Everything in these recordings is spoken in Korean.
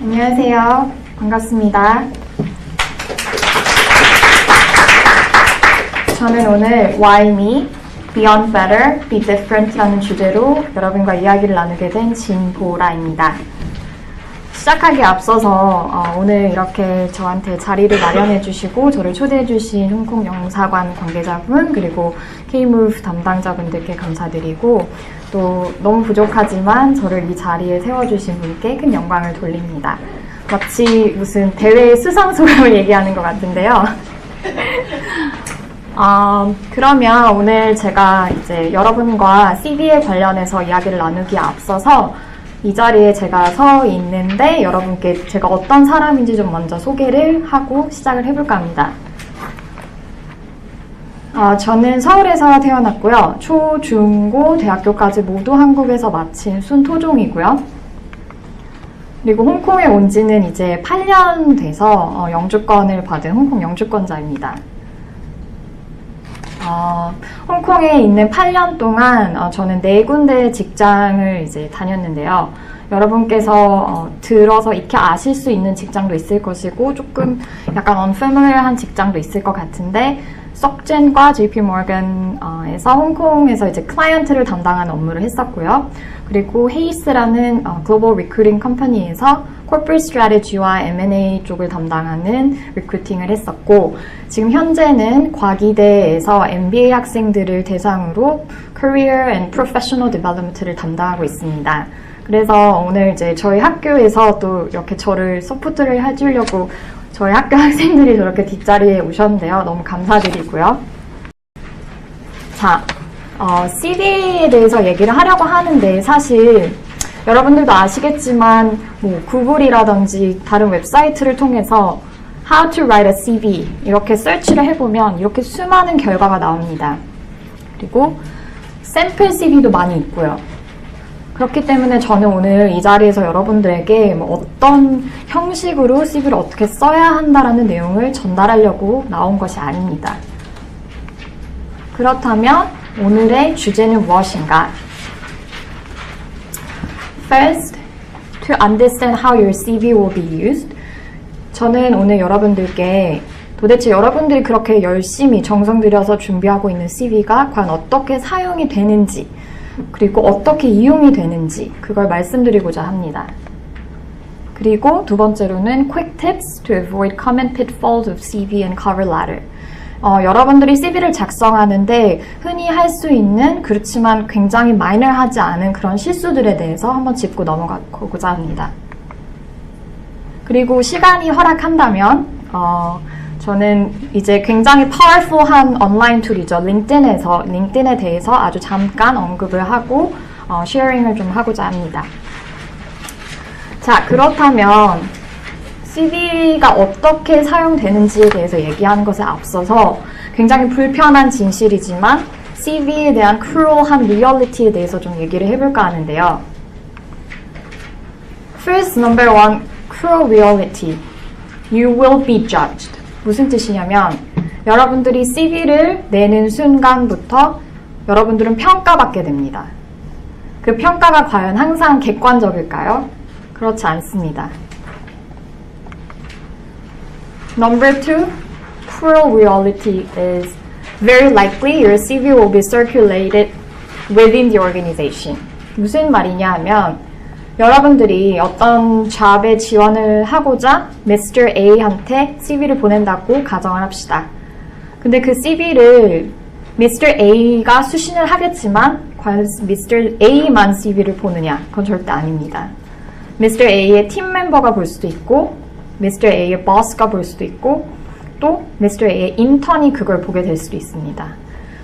안녕하세요. 반갑습니다. 저는 오늘 Why Me? Beyond Better, Be Different라는 주제로 여러분과 이야기를 나누게 된 진보라입니다. 시작하기에 앞서서 오늘 이렇게 저한테 자리를 마련해 주시고 저를 초대해 주신 홍콩 영사관 관계자분 그리고 K-Move 담당자분들께 감사드리고 또 너무 부족하지만 저를 이 자리에 세워주신 분께 큰 영광을 돌립니다. 마치 무슨 대회 수상 소감을 얘기하는 것 같은데요. 그러면 오늘 제가 이제 여러분과 CV에 관련해서 이야기를 나누기에 앞서서 이 자리에 제가 서 있는데 여러분께 제가 어떤 사람인지 좀 먼저 소개를 하고 시작을 해볼까 합니다. 저는 서울에서 태어났고요. 초, 중, 고, 대학교까지 모두 한국에서 마친 순토종이고요. 그리고 홍콩에 온 지는 이제 8년 돼서 영주권을 받은 홍콩 영주권자입니다. 홍콩에 있는 8년 동안 저는 4군데 직장을 이제 다녔는데요. 여러분께서 들어서 익히 아실 수 있는 직장도 있을 것이고 조금 약간 unfamiliar한 직장도 있을 것 같은데 석젠과 JP모건에서 홍콩에서 이제 클라이언트를 담당하는 업무를 했었고요. 그리고 헤이스라는 글로벌 리크루팅 컴퍼니에서 corporate strategy와 M&A 쪽을 담당하는 리크루팅을 했었고 지금 현재는 과기대에서 MBA 학생들을 대상으로 career and professional development를 담당하고 있습니다. 그래서 오늘 이제 저희 학교에서 또 이렇게 저를 서포트를 해주려고 저희 학교 학생들이 저렇게 뒷자리에 오셨는데요. 너무 감사드리고요. 자, CV에 대해서 얘기를 하려고 하는데 사실 여러분들도 아시겠지만 뭐 구글이라든지 다른 웹사이트를 통해서 How to write a CV 이렇게 서치를 해보면 이렇게 수많은 결과가 나옵니다. 그리고 샘플 CV도 많이 있고요. 그렇기 때문에 저는 오늘 이 자리에서 여러분들에게 뭐 어떤 형식으로 CV를 어떻게 써야 한다라는 내용을 전달하려고 나온 것이 아닙니다. 그렇다면 오늘의 주제는 무엇인가? First, to understand how your CV will be used. 저는 오늘 여러분들께 도대체 여러분들이 그렇게 열심히 정성 들여서 준비하고 있는 CV가 과연 어떻게 사용이 되는지 그리고 어떻게 이용이 되는지 그걸 말씀드리고자 합니다. 그리고 두 번째로는 quick tips to avoid common pitfalls of CV and cover letter. 여러분들이 CV를 작성하는데 흔히 할 수 있는 그렇지만 굉장히 마이너하지 않은 그런 실수들에 대해서 한번 짚고 넘어가고자 합니다. 그리고 시간이 허락한다면 저는 이제 굉장히 파워풀한 온라인 툴이죠. 링크드인에 대해서 아주 잠깐 언급을 하고 쉐어링을 좀 하고자 합니다. 자, 그렇다면 CV가 어떻게 사용되는지에 대해서 얘기하는 것에 앞서서 굉장히 불편한 진실이지만 CV에 대한 cruel한 리얼리티에 대해서 좀 얘기를 해볼까 하는데요. First, number one, cruel reality. You will be judged. 무슨 뜻이냐면 여러분들이 CV를 내는 순간부터 여러분들은 평가받게 됩니다. 그 평가가 과연 항상 객관적일까요? 그렇지 않습니다. Number two, cruel reality is very likely your CV will be circulated within the organization. 무슨 말이냐 하면 여러분들이 어떤 잡에 지원을 하고자 Mr. A한테 CV를 보낸다고 가정을 합시다. 근데 그 CV를 Mr. A가 수신을 하겠지만 과연 Mr. A만 CV를 보느냐? 그건 절대 아닙니다. Mr. A의 팀 멤버가 볼 수도 있고 Mr. A의 boss가 볼 수도 있고 또 Mr. A의 인턴이 그걸 보게 될 수도 있습니다.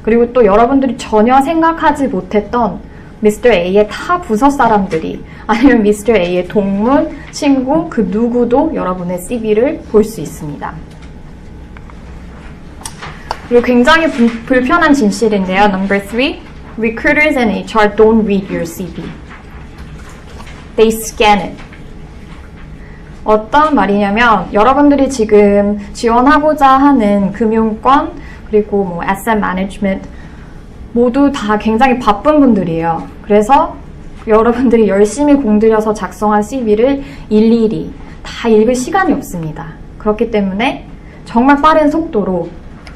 그리고 또 여러분들이 전혀 생각하지 못했던 Mr. A의 타 부서 사람들이 아니면 Mr. A의 동문, 친구, 그 누구도 여러분의 CV를 볼 수 있습니다. 그리고 굉장히 불편한 진실인데요. Number three, recruiters and HR don't read your CV. They scan it. 어떤 말이냐면 여러분들이 지금 지원하고자 하는 금융권 그리고 뭐 asset management 모두 다 굉장히 바쁜 분들이에요. 그래서 여러분들이 열심히 공들여서 작성한 CV를 일일이 다 읽을 시간이 없습니다. 그렇기 때문에 정말 빠른 속도로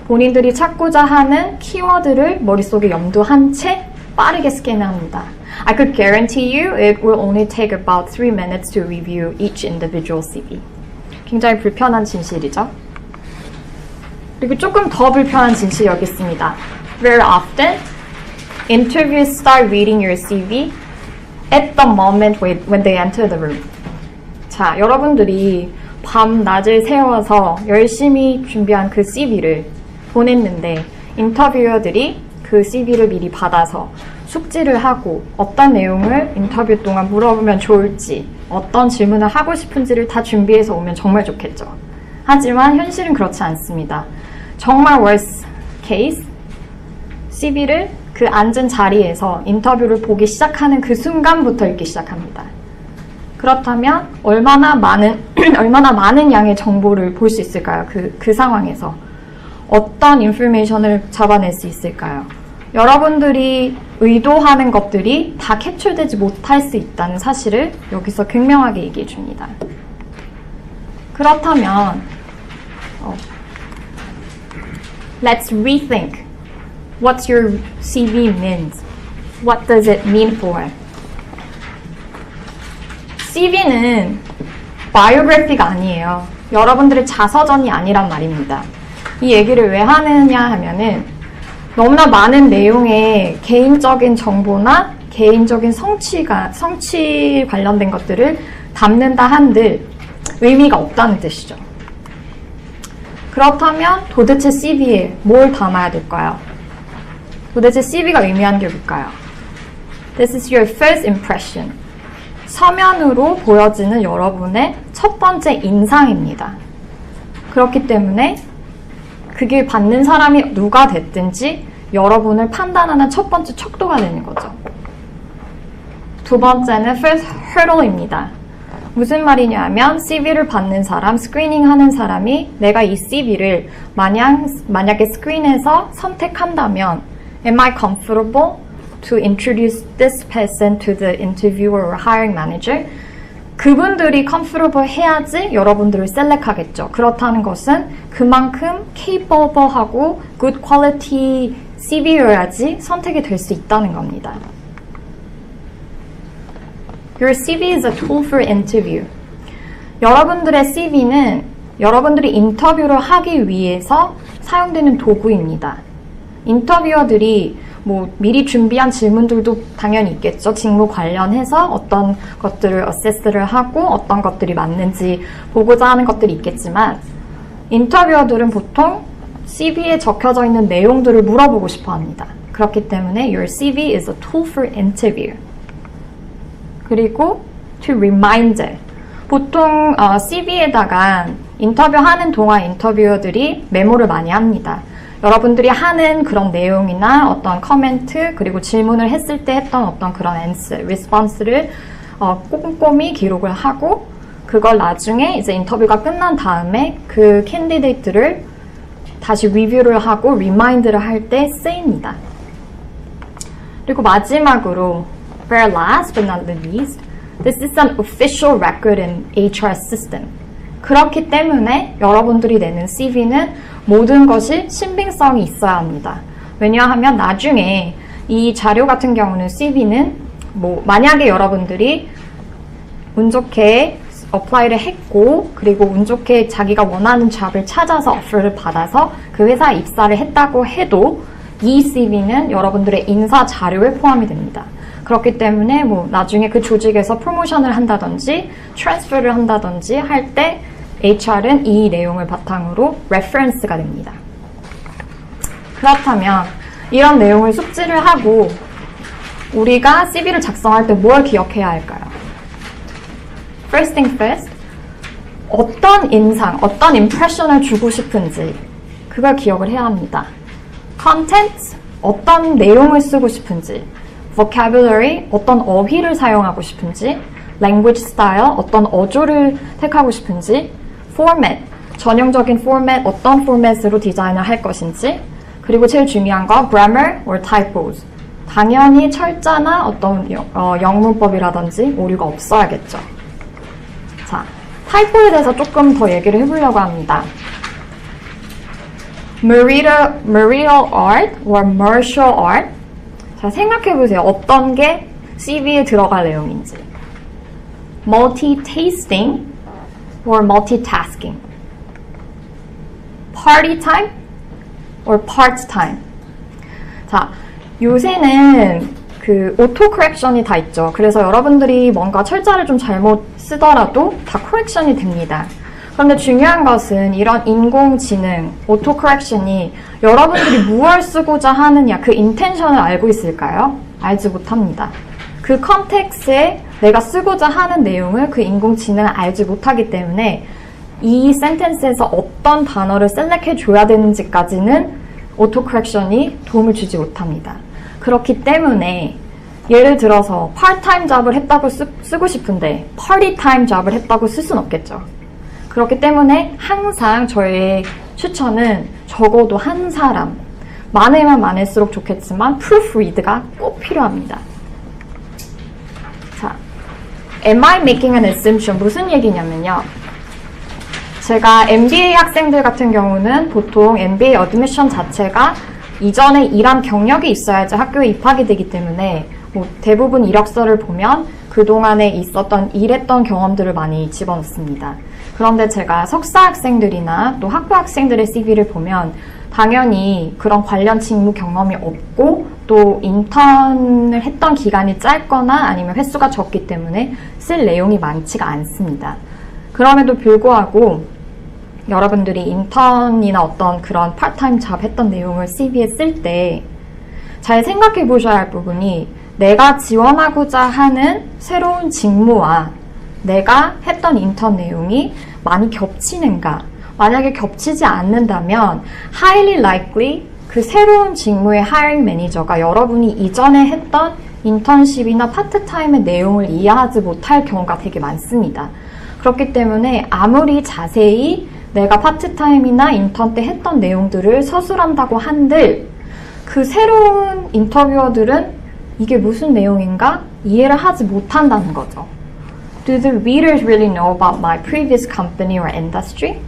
본인들이 찾고자 하는 키워드를 머릿속에 염두한 채 빠르게 스캔합니다. I could guarantee you it will only take about 3 minutes to review each individual CV. 굉장히 불편한 진실이죠. 그리고 조금 더 불편한 진실이 여기 있습니다. Very often, interviewers start reading your CV at the moment when they enter the room. 자, 여러분들이 밤낮을 세워서 열심히 준비한 그 CV를 보냈는데 인터뷰어들이 그 CV를 미리 받아서 숙지를 하고 어떤 내용을 인터뷰 동안 물어보면 좋을지 어떤 질문을 하고 싶은지를 다 준비해서 오면 정말 좋겠죠. 하지만 현실은 그렇지 않습니다. 정말 worst case, CV를 그 앉은 자리에서 인터뷰를 보기 시작하는 그 순간부터 읽기 시작합니다. 그렇다면 얼마나 많은 양의 정보를 볼 수 있을까요? 그 상황에서 어떤 인포메이션을 잡아낼 수 있을까요? 여러분들이 의도하는 것들이 다 캡처되지 못할 수 있다는 사실을 여기서 극명하게 얘기해 줍니다. 그렇다면 let's rethink what your CV means. What does it mean for? CV는 바이오그래피가 아니에요. 여러분들의 자서전이 아니란 말입니다. 이 얘기를 왜 하느냐 하면은 너무나 많은 내용의 개인적인 정보나 개인적인 성취 관련된 것들을 담는다 한들 의미가 없다는 뜻이죠. 그렇다면 도대체 CV에 뭘 담아야 될까요? 도대체 CV가 의미하는 게 뭘까요? This is your first impression. 서면으로 보여지는 여러분의 첫 번째 인상입니다. 그렇기 때문에 그게 받는 사람이 누가 됐든지 여러분을 판단하는 첫 번째 척도가 되는 거죠. 두 번째는 first hurdle입니다. 무슨 말이냐면 CV를 받는 사람, 스크리닝하는 사람이 내가 이 CV를 만약에 스크린해서 선택한다면 Am I comfortable to introduce this person to the interviewer or hiring manager? 그분들이 comfortable 해야지 여러분들을 셀렉하겠죠. 그렇다는 것은 그만큼 capable하고 good quality CV여야지 선택이 될 수 있다는 겁니다. Your CV is a tool for interview. 여러분들의 CV는 여러분들이 인터뷰를 하기 위해서 사용되는 도구입니다. 인터뷰어들이 미리 준비한 질문들도 당연히 있겠죠. 직무 관련해서 어떤 것들을 어세스를 하고 어떤 것들이 맞는지 보고자 하는 것들이 있겠지만 인터뷰어들은 보통 CV에 적혀져 있는 내용들을 물어보고 싶어 합니다. 그렇기 때문에 Your CV is a tool for interview. 그리고 to remind. 보통 CV에다가 인터뷰하는 동안 인터뷰어들이 메모를 많이 합니다. 여러분들이 하는 그런 내용이나 어떤 커멘트 그리고 질문을 했을 때 했던 어떤 그런 answer, response를 꼼꼼히 기록을 하고 그걸 나중에 이제 인터뷰가 끝난 다음에 그 캔디데이트를 다시 리뷰를 하고 리마인드를 할 때 쓰입니다. 그리고 마지막으로 very last but not the least, this is an official record in HR system. 그렇기 때문에 여러분들이 내는 CV는 모든 것이 신빙성이 있어야 합니다. 왜냐하면 나중에 이 자료 같은 경우는 CV는 만약에 여러분들이 운 좋게 어플라이를 했고 그리고 운 좋게 자기가 원하는 잡을 찾아서 어플을 받아서 그 회사에 입사를 했다고 해도 이 CV는 여러분들의 인사 자료에 포함이 됩니다. 그렇기 때문에 나중에 그 조직에서 프로모션을 한다든지 트랜스퍼를 한다든지 할 때 HR은 이 내용을 바탕으로 레퍼런스가 됩니다. 그렇다면 이런 내용을 숙지를 하고 우리가 CV를 작성할 때 뭘 기억해야 할까요? First thing first, 어떤 인상, 어떤 임프레션을 주고 싶은지 그걸 기억을 해야 합니다. Content, 어떤 내용을 쓰고 싶은지, vocabulary, 어떤 어휘를 사용하고 싶은지, language style, 어떤 어조를 택하고 싶은지, format, 전형적인 format, 어떤 포맷으로 디자인을 할 것인지, 그리고 제일 중요한 거 grammar or typos. 당연히 철자나 어떤 영문법이라든지 오류가 없어야겠죠. 자, 타이포에 대해서 조금 더 얘기를 해보려고 합니다. Martial art or martial art. 자, 생각해보세요. 어떤 게 CV에 들어갈 내용인지. Multitasking or multitasking. Party time or part time. 자, 요새는 그 오토 커렉션이 다 있죠. 그래서 여러분들이 뭔가 철자를 좀 잘못 쓰더라도 다 커렉션이 됩니다. 그런데 중요한 것은 이런 인공지능, 오토 커렉션이 여러분들이 무엇을 쓰고자 하느냐, 그 인텐션을 알고 있을까요? 알지 못합니다. 그 컨텍스트에 내가 쓰고자 하는 내용을 그 인공지능은 알지 못하기 때문에 이 센텐스에서 어떤 단어를 셀렉해 줘야 되는지까지는 오토 커렉션이 도움을 주지 못합니다. 그렇기 때문에 예를 들어서 파트타임 잡을 했다고 쓰고 싶은데 파티타임 잡을 했다고 쓸 수는 없겠죠. 그렇기 때문에 항상 저의 추천은 적어도 한 사람, 많으면 많을수록 좋겠지만 프루프리드가 꼭 필요합니다. 자, Am I making an assumption? 무슨 얘기냐면요. 제가 MBA 학생들 같은 경우는 보통 MBA 어드미션 자체가 이전에 일한 경력이 있어야지 학교에 입학이 되기 때문에 대부분 이력서를 보면 그동안에 있었던 일했던 경험들을 많이 집어넣습니다. 그런데 제가 석사 학생들이나 또 학부 학생들의 CV를 보면 당연히 그런 관련 직무 경험이 없고 또 인턴을 했던 기간이 짧거나 아니면 횟수가 적기 때문에 쓸 내용이 많지가 않습니다. 그럼에도 불구하고 여러분들이 인턴이나 어떤 그런 파트타임 잡 했던 내용을 CV에 쓸 때 잘 생각해 보셔야 할 부분이 내가 지원하고자 하는 새로운 직무와 내가 했던 인턴 내용이 많이 겹치는가? 만약에 겹치지 않는다면 highly likely 그 새로운 직무의 hiring 매니저가 여러분이 이전에 했던 인턴십이나 파트타임의 내용을 이해하지 못할 경우가 되게 많습니다. 그렇기 때문에 아무리 자세히 내가 파트타임이나 인턴 때 했던 내용들을 서술한다고 한들 그 새로운 인터뷰어들은 이게 무슨 내용인가 이해를 하지 못한다는 거죠. Do the readers really know about my previous company or industry?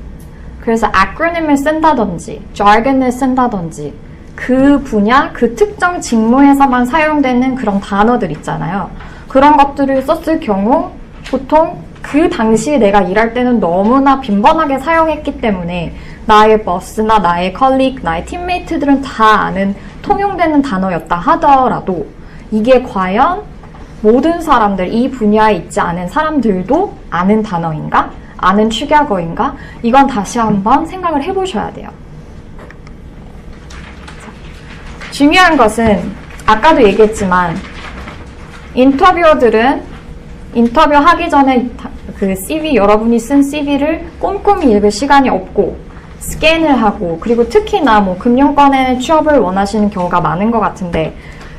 그래서 acronym을 쓴다든지, jargon을 쓴다든지 그 분야, 그 특정 직무에서만 사용되는 그런 단어들 있잖아요. 그런 것들을 썼을 경우 보통 그 당시에 내가 일할 때는 너무나 빈번하게 사용했기 때문에 나의 버스나 나의 컬리그, 나의 팀메이트들은 다 아는 통용되는 단어였다 하더라도 이게 과연 모든 사람들, 이 분야에 있지 않은 사람들도 아는 단어인가? 아는 축약어인가? 이건 다시 한번 생각을 해보셔야 돼요. 중요한 것은 아까도 얘기했지만 인터뷰어들은 인터뷰하기 전에 그 CV, 여러분이 쓴 CV를 꼼꼼히 읽을 시간이 없고 스캔을 하고 그리고 특히나 뭐 금융권에 취업을 원하시는 경우가 많은 것 같은데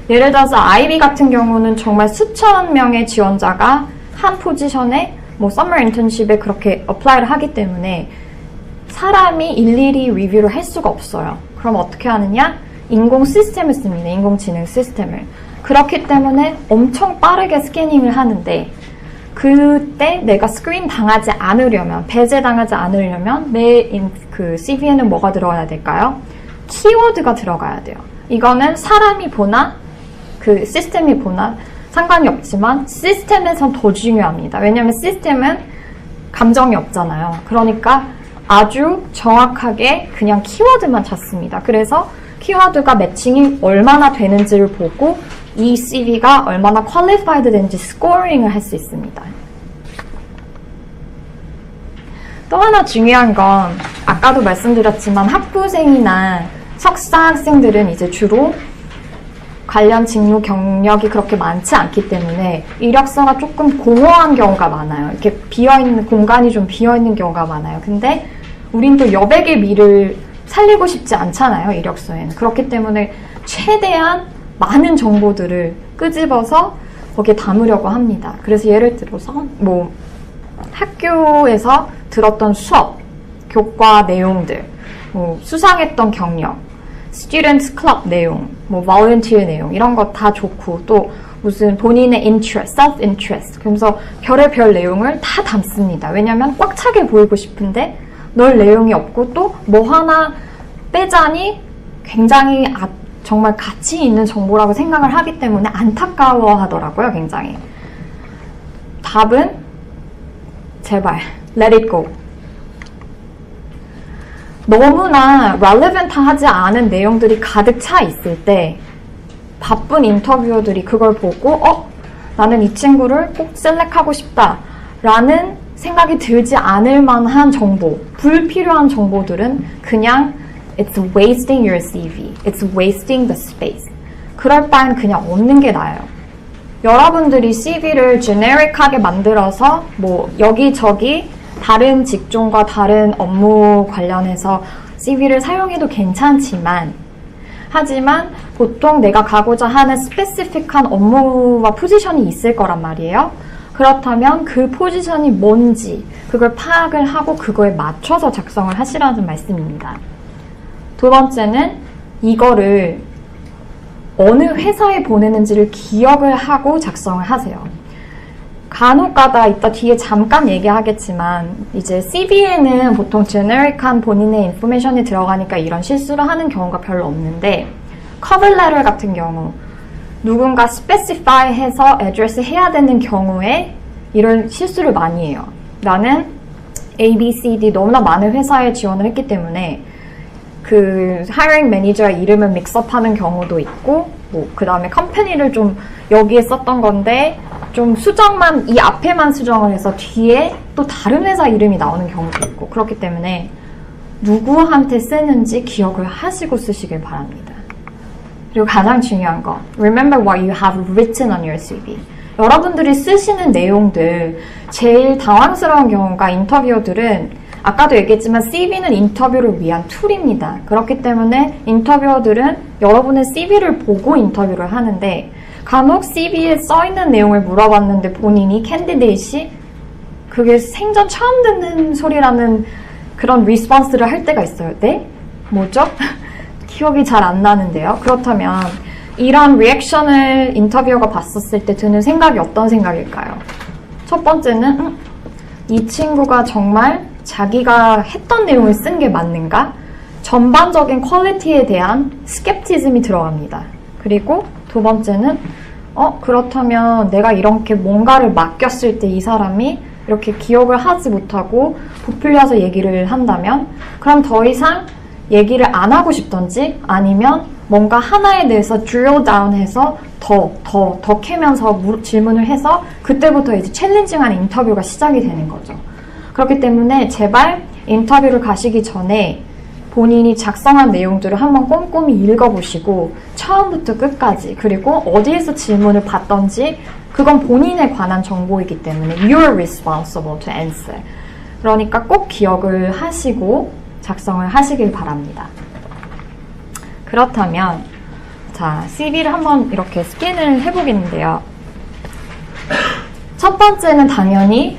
예를 들어서 IB 같은 경우는 정말 수천 명의 지원자가 한 포지션에 뭐 서머 인턴십에 그렇게 어플라이를 하기 때문에 사람이 일일이 리뷰를 할 수가 없어요. 그럼 어떻게 하느냐? 인공 시스템을 씁니다. 인공지능 시스템을. 그렇기 때문에 엄청 빠르게 스캐닝을 하는데 그때 내가 스크린 당하지 않으려면, 배제 당하지 않으려면 내 그 CV에는 뭐가 들어가야 될까요? 키워드가 들어가야 돼요. 이거는 사람이 보나 그 시스템이 보나 상관이 없지만 시스템에선 더 중요합니다. 왜냐하면 시스템은 감정이 없잖아요. 그러니까 아주 정확하게 그냥 키워드만 찾습니다. 그래서 키워드가 매칭이 얼마나 되는지를 보고 이 CV가 얼마나 퀄리파이드 된지 스코어링을 할 수 있습니다. 또 하나 중요한 건 아까도 말씀드렸지만 학부생이나 석사 학생들은 이제 주로 관련 직무 경력이 그렇게 많지 않기 때문에 이력서가 조금 공허한 경우가 많아요. 이렇게 비어있는, 공간이 좀 비어있는 경우가 많아요. 근데 우린 또 여백의 미를 살리고 싶지 않잖아요, 이력서에는. 그렇기 때문에 최대한 많은 정보들을 끄집어서 거기에 담으려고 합니다. 그래서 예를 들어서 뭐 학교에서 들었던 수업, 교과 내용들, 뭐 수상했던 경력, 스튜던트 클럽 내용, 뭐 volunteer 내용 이런 거 다 좋고 또 무슨 본인의 interest, self-interest. 그러면서 별의별 내용을 다 담습니다. 왜냐면 꽉 차게 보이고 싶은데 널 내용이 없고 또 뭐 하나 빼자니 굉장히 정말 가치 있는 정보라고 생각을 하기 때문에 안타까워 하더라고요, 굉장히. 답은 제발 let it go. 너무나 relevant하지 않은 내용들이 가득 차 있을 때 바쁜 인터뷰어들이 그걸 보고 나는 이 친구를 꼭 셀렉하고 싶다 라는 생각이 들지 않을 만한 정보, 불필요한 정보들은 그냥 It's wasting your CV. It's wasting the space. 그럴 바엔 그냥 없는 게 나아요. 여러분들이 CV를 generic하게 만들어서 뭐 여기저기 다른 직종과 다른 업무 관련해서 CV를 사용해도 괜찮지만 하지만 보통 내가 가고자 하는 스페시픽한 업무와 포지션이 있을 거란 말이에요. 그렇다면 그 포지션이 뭔지 그걸 파악을 하고 그거에 맞춰서 작성을 하시라는 말씀입니다. 두 번째는 이거를 어느 회사에 보내는지를 기억을 하고 작성을 하세요. 간혹가다 이따 뒤에 잠깐 얘기하겠지만 이제 CV에는 보통 제너릭한 본인의 인포메이션이 들어가니까 이런 실수를 하는 경우가 별로 없는데 커버 레터 같은 경우 누군가 스페시파이 해서 애드레스 해야 되는 경우에 이런 실수를 많이 해요. 나는 A, B, C, D 너무나 많은 회사에 지원을 했기 때문에 그 하이어링 매니저의 이름을 믹스업하는 경우도 있고 그 다음에 컴퍼니를 좀 여기에 썼던 건데 좀 수정만 이 앞에만 수정을 해서 뒤에 또 다른 회사 이름이 나오는 경우도 있고 그렇기 때문에 누구한테 쓰는지 기억을 하시고 쓰시길 바랍니다. 그리고 가장 중요한 거 Remember what you have written on your CV. 여러분들이 쓰시는 내용들 제일 당황스러운 경우가 인터뷰어들은 아까도 얘기했지만 CV는 인터뷰를 위한 툴입니다. 그렇기 때문에 인터뷰어들은 여러분의 CV를 보고 인터뷰를 하는데 간혹 CV에 써있는 내용을 물어봤는데 본인이 캔디데이시 그게 생전 처음 듣는 소리라는 그런 리스폰스를 할 때가 있어요. 네? 뭐죠? 기억이 잘 안 나는데요. 그렇다면 이런 리액션을 인터뷰어가 봤었을 때 드는 생각이 어떤 생각일까요? 첫 번째는 이 친구가 정말 자기가 했던 내용을 쓴 게 맞는가? 전반적인 퀄리티에 대한 스캡티즘이 들어갑니다. 그리고 두 번째는 그렇다면 내가 이렇게 뭔가를 맡겼을 때 이 사람이 이렇게 기억을 하지 못하고 부풀려서 얘기를 한다면 그럼 더 이상 얘기를 안 하고 싶던지 아니면 뭔가 하나에 대해서 drill down 해서 더 캐면서 질문을 해서 그때부터 이제 챌린징한 인터뷰가 시작이 되는 거죠. 그렇기 때문에 제발 인터뷰를 가시기 전에 본인이 작성한 내용들을 한번 꼼꼼히 읽어보시고 처음부터 끝까지 그리고 어디에서 질문을 받던지 그건 본인에 관한 정보이기 때문에 you're responsible to answer. 그러니까 꼭 기억을 하시고 작성을 하시길 바랍니다. 그렇다면 자 CV를 한번 이렇게 스캔을 해보겠는데요. 첫 번째는 당연히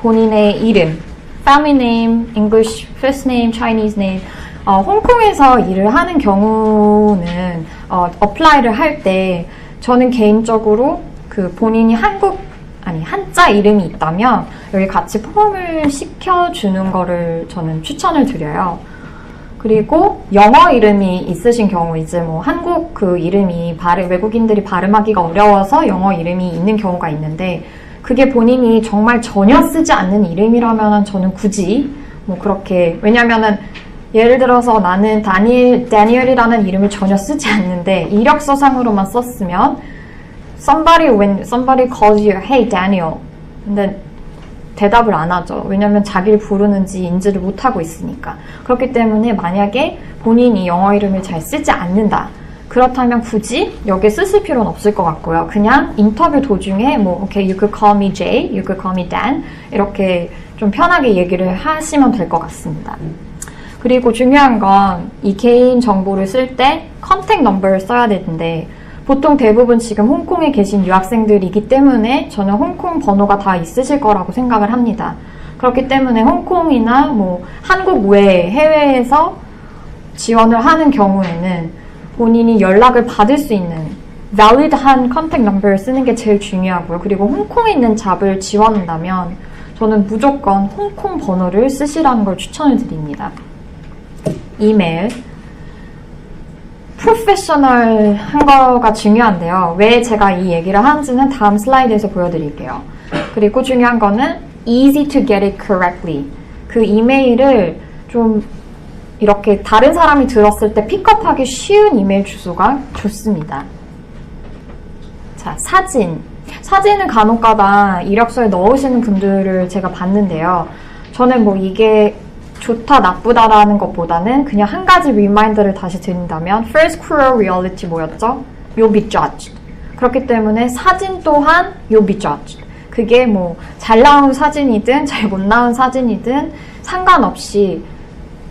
본인의 이름, family name, English first name, Chinese name. 홍콩에서 일을 하는 경우는 어플라이를 할 때 저는 개인적으로 그 본인이 한자 이름이 있다면 여기 같이 폼을 시켜주는 거를 저는 추천을 드려요. 그리고 영어 이름이 있으신 경우 이제 뭐 한국 그 이름이 외국인들이 발음하기가 어려워서 영어 이름이 있는 경우가 있는데 그게 본인이 정말 전혀 쓰지 않는 이름이라면 저는 굳이 뭐 그렇게 왜냐면은 예를 들어서 나는 다니엘이라는 이름을 전혀 쓰지 않는데 이력서상으로만 썼으면 when somebody calls you, hey Daniel 근데 대답을 안 하죠. 왜냐면 자기를 부르는지 인지를 못하고 있으니까. 그렇기 때문에 만약에 본인이 영어 이름을 잘 쓰지 않는다. 그렇다면 굳이 여기에 쓰실 필요는 없을 것 같고요. 그냥 인터뷰 도중에 okay, you could call me Jay, you could call me Dan 이렇게 좀 편하게 얘기를 하시면 될 것 같습니다. 그리고 중요한 건 이 개인 정보를 쓸 때 컨택 넘버를 써야 되는데 보통 대부분 지금 홍콩에 계신 유학생들이기 때문에 저는 홍콩 번호가 다 있으실 거라고 생각을 합니다. 그렇기 때문에 홍콩이나 뭐 한국 외 해외에서 지원을 하는 경우에는 본인이 연락을 받을 수 있는 valid한 contact number를 쓰는 게 제일 중요하고요. 그리고 홍콩에 있는 잡을 지원한다면 저는 무조건 홍콩 번호를 쓰시라는 걸 추천을 드립니다. 이메일. 프로페셔널한 거가 중요한데요. 왜 제가 이 얘기를 하는지는 다음 슬라이드에서 보여드릴게요. 그리고 중요한 거는 easy to get it correctly. 그 이메일을 좀 이렇게 다른 사람이 들었을 때 픽업하기 쉬운 이메일 주소가 좋습니다. 자, 사진. 사진을 간혹가다 이력서에 넣으시는 분들을 제가 봤는데요. 저는 뭐 이게 좋다 나쁘다라는 것보다는 그냥 한 가지 리마인더를 다시 드린다면 First cruel reality 뭐였죠? You'll be judged. 그렇기 때문에 사진 또한 You'll be judged. 그게 뭐 잘 나온 사진이든 잘 못 나온 사진이든 상관없이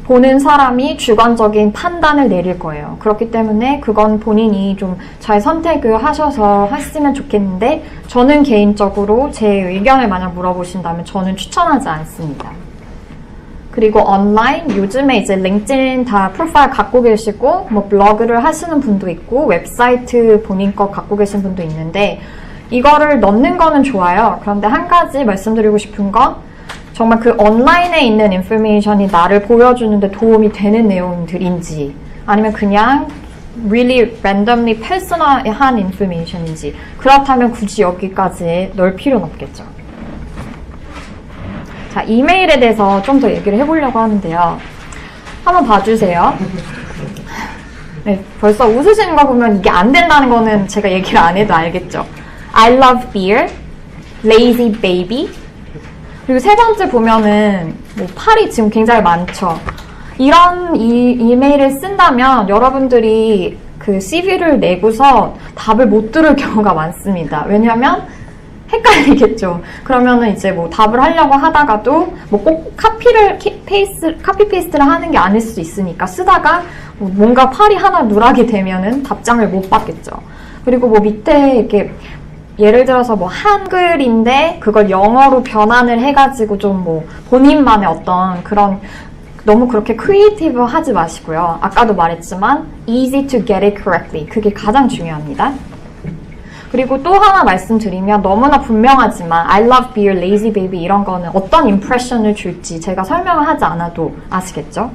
보는 사람이 주관적인 판단을 내릴 거예요. 그렇기 때문에 그건 본인이 좀 잘 선택을 하셔서 했으면 좋겠는데 저는 개인적으로 제 의견을 만약 물어보신다면 저는 추천하지 않습니다. 그리고 온라인, 요즘에 이제 링크드인 다 프로파일 갖고 계시고 뭐 블로그를 하시는 분도 있고 웹사이트 본인 거 갖고 계신 분도 있는데 이거를 넣는 거는 좋아요. 그런데 한 가지 말씀드리고 싶은 건 정말 그 온라인에 있는 인포메이션이 나를 보여주는데 도움이 되는 내용들인지 아니면 그냥 really randomly personal한 인포메이션인지 그렇다면 굳이 여기까지 넣을 필요는 없겠죠. 자, 이메일에 대해서 좀 더 얘기를 해보려고 하는데요. 한번 봐주세요. 네, 벌써 웃으시는 거 보면 이게 안 된다는 거는 제가 얘기를 안 해도 알겠죠. I love beer, lazy baby. 그리고 세 번째 보면은 뭐 팔이 지금 굉장히 많죠. 이런 이메일을 쓴다면 여러분들이 그 CV를 내고서 답을 못 들을 경우가 많습니다. 왜냐하면 헷갈리겠죠. 그러면은 이제 뭐 답을 하려고 하다가도 뭐 꼭 카피 페이스트를 하는 게 아닐 수도 있으니까 쓰다가 뭐 뭔가 팔이 하나 누락이 되면은 답장을 못 받겠죠. 그리고 뭐 밑에 이렇게 예를 들어서 뭐 한글인데 그걸 영어로 변환을 해가지고 좀 뭐 본인만의 어떤 그런 너무 그렇게 크리에이티브 하지 마시고요. 아까도 말했지만 easy to get it correctly. 그게 가장 중요합니다. 그리고 또 하나 말씀드리면 너무나 분명하지만 I love beer, lazy baby 이런 거는 어떤 임프레션을 줄지 제가 설명을 하지 않아도 아시겠죠?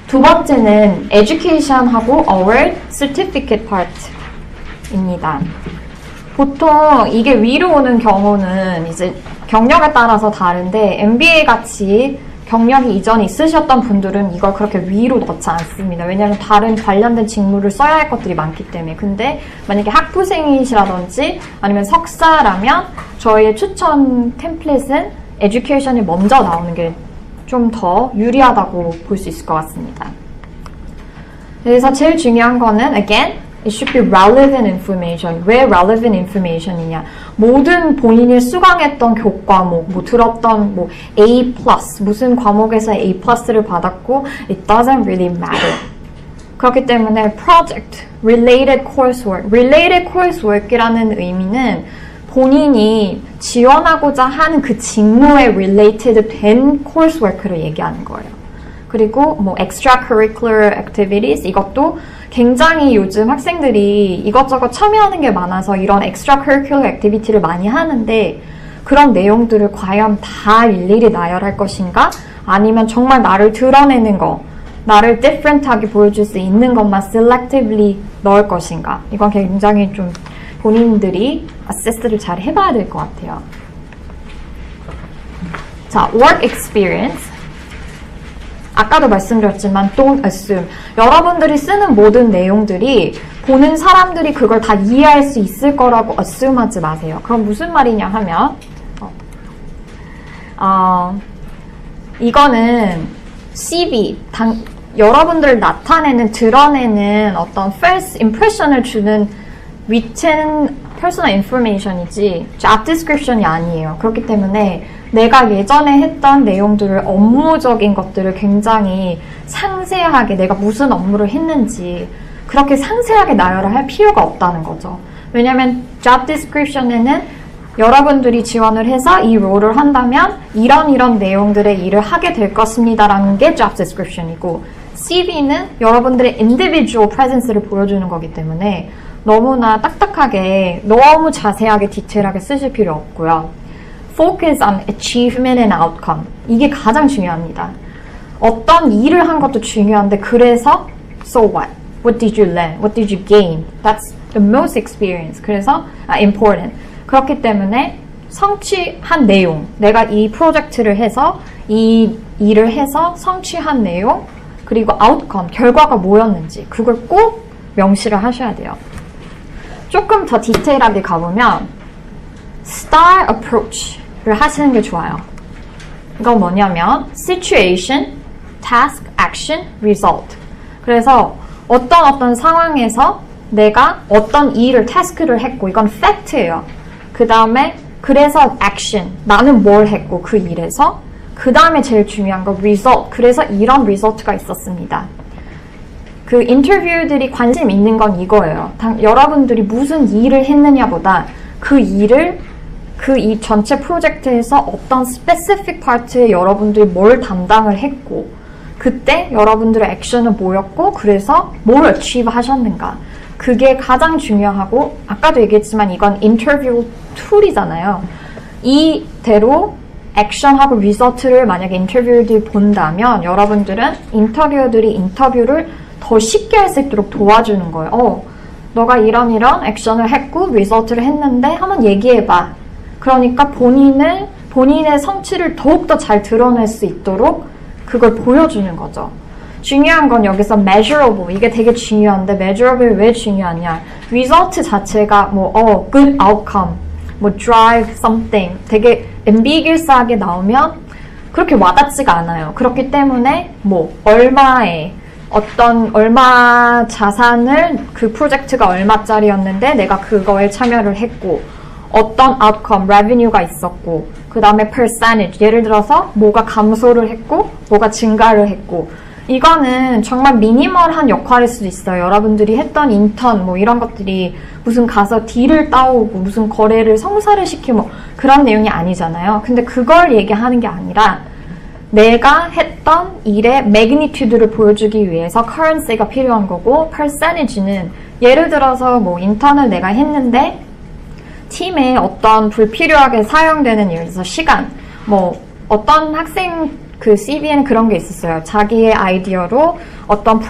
두 번째는 education하고 award, certificate part입니다. 보통 이게 위로 오는 경우는 이제 경력에 따라서 다른데 MBA 같이 경력이 이전에 있으셨던 분들은 이걸 그렇게 위로 넣지 않습니다. 왜냐하면 다른 관련된 직무를 써야 할 것들이 많기 때문에. 근데 만약에 학부생이시라든지 아니면 석사라면 저희의 추천 템플릿은 에듀케이션이 먼저 나오는 게 좀 더 유리하다고 볼 수 있을 것 같습니다. 그래서 제일 중요한 거는 again, it should be relevant information. 왜 relevant information이냐? 모든 본인이 수강했던 교과목, 뭐 들었던 뭐 A+, 무슨 과목에서 A+를 받았고 it doesn't really matter. 그렇기 때문에 project, related coursework이라는 의미는 본인이 지원하고자 하는 그 직무에 related 된 coursework를 얘기하는 거예요. 그리고 뭐 extracurricular activities 이것도 굉장히 요즘 학생들이 이것저것 참여하는 게 많아서 이런 extracurricular activity를 많이 하는데 그런 내용들을 과연 다 일일이 나열할 것인가? 아니면 정말 나를 드러내는 거, 나를 different하게 보여줄 수 있는 것만 selectively 넣을 것인가? 이건 굉장히 좀 본인들이 assess를 잘 해봐야 될 것 같아요. 자, work experience. 아까도 말씀드렸지만 don't assume. 여러분들이 쓰는 모든 내용들이 보는 사람들이 그걸 다 이해할 수 있을 거라고 assume 하지 마세요. 그럼 무슨 말이냐 하면 이거는 CV, 여러분들을 나타내는, 드러내는 어떤 first impression을 주는 written personal information이지 job description이 아니에요. 그렇기 때문에 내가 예전에 했던 내용들을 업무적인 것들을 굉장히 상세하게 내가 무슨 업무를 했는지 그렇게 상세하게 나열을 할 필요가 없다는 거죠. 왜냐하면 job description에는 여러분들이 지원을 해서 이 롤을 한다면 이런 내용들의 일을 하게 될 것입니다라는 게 job description이고 CV는 여러분들의 individual presence를 보여주는 거기 때문에 너무나 딱딱하게 너무 자세하게 디테일하게 쓰실 필요 없고요. Focus on achievement and outcome. 이게 가장 중요합니다. 어떤 일을 한 것도 중요한데 그래서 so what? What did you learn? What did you gain? That's the most experience. 그래서 important. 그렇기 때문에 성취한 내용, 내가 이 프로젝트를 해서 이 일을 해서 성취한 내용, 그리고 outcome, 결과가 뭐였는지 그걸 꼭 명시를 하셔야 돼요. 조금 더 디테일하게 가보면 star approach를 하시는 게 좋아요. 이건 뭐냐면 situation, task, action, result. 그래서 어떤 상황에서 내가 어떤 일을, 태스크를 했고 이건 팩트예요. 그 다음에 그래서 action, 나는 뭘 했고 그 일에서 그 다음에 제일 중요한 거 result, 그래서 이런 result가 있었습니다. 그 인터뷰들이 관심 있는 건 이거예요. 여러분들이 무슨 일을 했느냐보다 그 일을 그 이 전체 프로젝트에서 어떤 specific 파트에 여러분들이 뭘 담당을 했고 그때 여러분들의 액션은 뭐였고 그래서 뭘 achieve 하셨는가 그게 가장 중요하고 아까도 얘기했지만 이건 인터뷰 툴이잖아요. 이대로 액션하고 리서트를 만약에 인터뷰들이 본다면 여러분들은 인터뷰어들이 인터뷰를 더 쉽게 할 수 있도록 도와주는 거예요. 너가 이런 액션을 했고 리서트를 했는데 한번 얘기해봐. 그러니까 본인의 성취를 더욱더 잘 드러낼 수 있도록 그걸 보여주는 거죠. 중요한 건 여기서 measurable, 이게 되게 중요한데 measurable 왜 중요하냐. result 자체가 good outcome, drive something 되게 ambiguous하게 나오면 그렇게 와닿지가 않아요. 그렇기 때문에 얼마 자산을 그 프로젝트가 얼마짜리였는데 내가 그거에 참여를 했고 어떤 outcome, revenue가 있었고 그 다음에 percentage, 예를 들어서 뭐가 감소를 했고 뭐가 증가를 했고 이거는 정말 미니멀한 역할일 수도 있어요. 여러분들이 했던 인턴 이런 것들이 무슨 가서 딜을 따오고 무슨 거래를 성사를 시키고 그런 내용이 아니잖아요. 근데 그걸 얘기하는 게 아니라 내가 했던 일의 매그니튜드를 보여주기 위해서 currency가 필요한 거고 percentage는 예를 들어서 인턴을 내가 했는데 팀에 어떤 불필요하게 사용되는 예를 들어서 시간 어떤 학생 그 CV에는 그런 게 있었어요. 자기의 아이디어로 어떤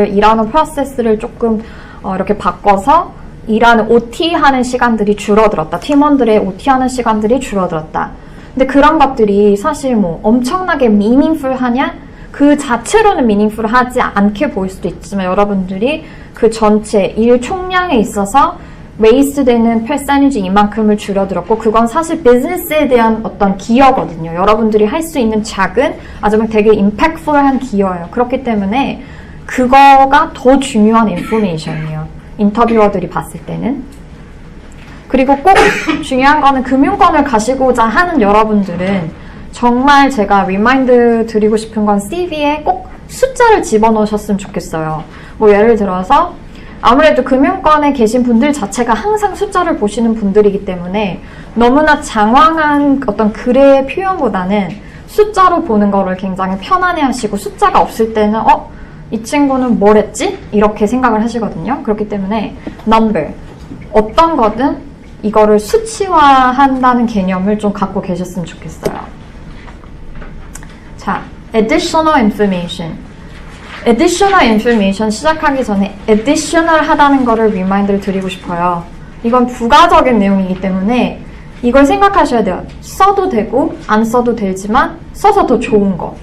일하는 프로세스를 조금 이렇게 바꿔서 일하는 OT 하는 시간들이 줄어들었다. 팀원들의 OT 하는 시간들이 줄어들었다. 근데 그런 것들이 사실 엄청나게 meaningful하냐? 그 자체로는 meaningful하지 않게 보일 수도 있지만 여러분들이 그 전체 일 총량에 있어서 waste 되는 percentage 이만큼을 줄여들었고 그건 사실 비즈니스에 대한 어떤 기여거든요. 여러분들이 할 수 있는 작은 아주 되게 impactful한 기여예요. 그렇기 때문에 그거가 더 중요한 인포메이션이에요. 인터뷰어들이 봤을 때는. 그리고 꼭 중요한 거는 금융권을 가시고자 하는 여러분들은 정말 제가 리마인드 드리고 싶은 건 CV에 꼭 숫자를 집어넣으셨으면 좋겠어요. 예를 들어서 아무래도 금융권에 계신 분들 자체가 항상 숫자를 보시는 분들이기 때문에 너무나 장황한 어떤 글의 표현보다는 숫자로 보는 거를 굉장히 편안해 하시고 숫자가 없을 때는 이 친구는 뭘 했지? 이렇게 생각을 하시거든요. 그렇기 때문에 number, 어떤 거든 이거를 수치화한다는 개념을 좀 갖고 계셨으면 좋겠어요. 자, additional information. additional information 시작하기 전에 additional 하다는 거를 리마인드를 드리고 싶어요. 이건 부가적인 내용이기 때문에 이걸 생각하셔야 돼요. 써도 되고 안 써도 되지만 써서 더 좋은 거.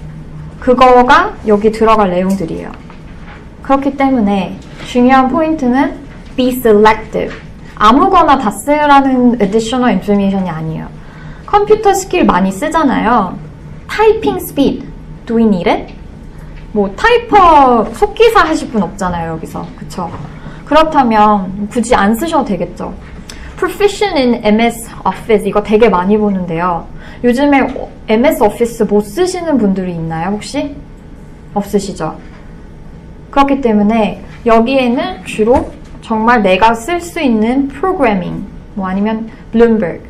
그거가 여기 들어갈 내용들이에요. 그렇기 때문에 중요한 포인트는 be selective. 아무거나 다 쓰라는 additional information이 아니에요. 컴퓨터 스킬 많이 쓰잖아요. 타이핑 speed. Do we need it? 타이퍼 속기사 하실 분 없잖아요, 여기서. 그쵸? 그렇다면 굳이 안 쓰셔도 되겠죠. Proficient in MS Office, 이거 되게 많이 보는데요. 요즘에 MS Office 못 쓰시는 분들이 있나요, 혹시? 없으시죠? 그렇기 때문에 여기에는 주로 정말 내가 쓸 수 있는 프로그래밍, 아니면 Bloomberg,